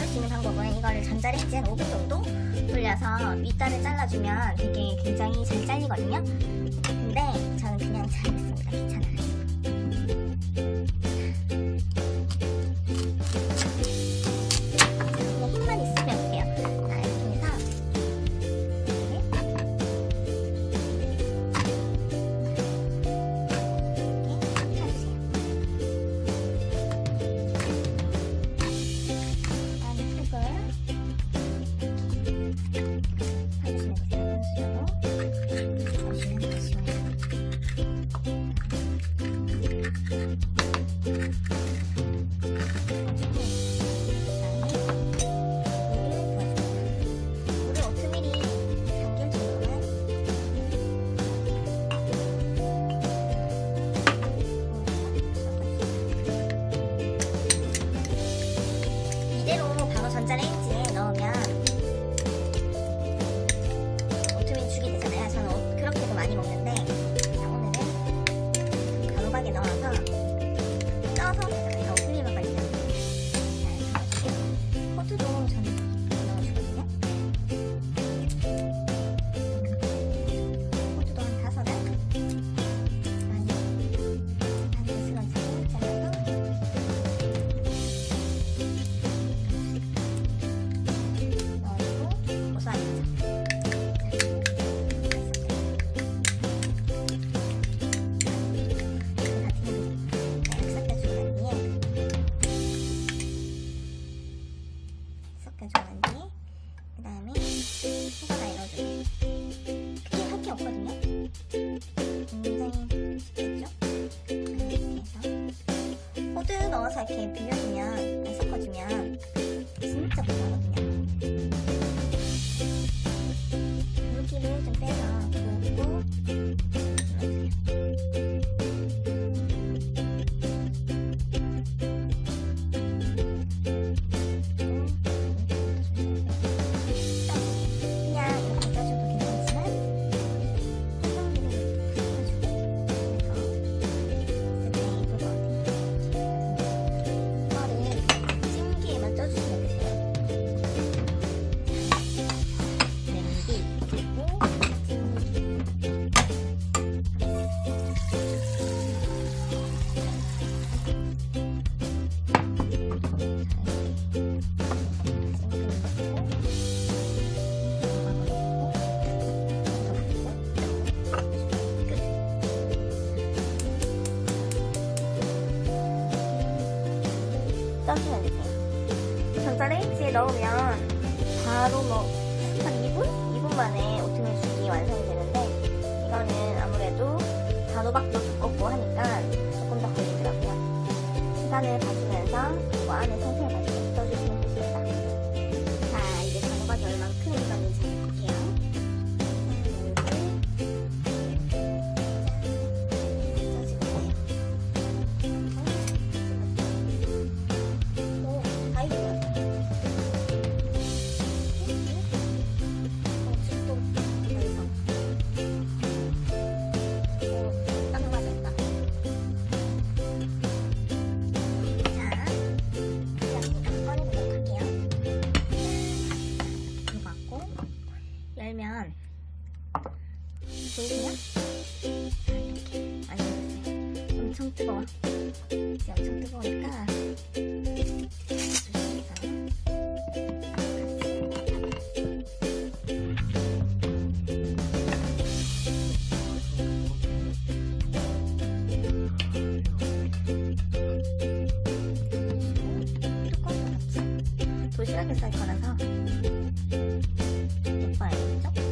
수 있는 방법은 이거를 전자레인지에 한 5분 정도 돌려서 윗단을 잘라주면 되게 굉장히 잘 잘리거든요. 근데 저는 그냥 자르겠습니다. 귀찮아요. 그냥 힘만 있으면 돼요. 자, 이렇게 해서 이대로 바로 전자레인지에 넣으면 오트밀 죽이 되잖아요. 저는 그렇게도 많이 먹는데 오늘은 단호박에 넣어서 쪄서 되잖아요. 오트밀만 걸리면 호두도 저는 넣어주거든요. 호두도 한 5알 한 스런치 잘라서 섞여주는 뒤에 그 다음에 소바다에 넣어줘요. 크게 할 게 없거든요. 굉장히 쉽겠죠? 이렇게 해서 호두 넣어서 이렇게 비벼주면 섞어주면 진짜 고소하거든요. 물기를 좀 빼서 붓고 넣어주세요. 쪄주면 되세요. 전자레인지에 넣으면 바로 한 2분 만에 오트밀 죽이 완성이 되는데 이거는 아무래도 단호박도 두껍고 하니까 조금 더 걸리더라고요. 시간을 봐주면서 그리고 안에 상태를 봐주면서 쪄주시면 됩니다. 자, 이제 단호박이 얼만큼 익었는지 볼게요. 열면 보이세요? 이렇게 많이 넣었어요. 엄청 뜨거워. 이제 엄청 뜨거우니까 뚜껑도 같이 도시락에 쌀 거라서 예뻐야겠죠?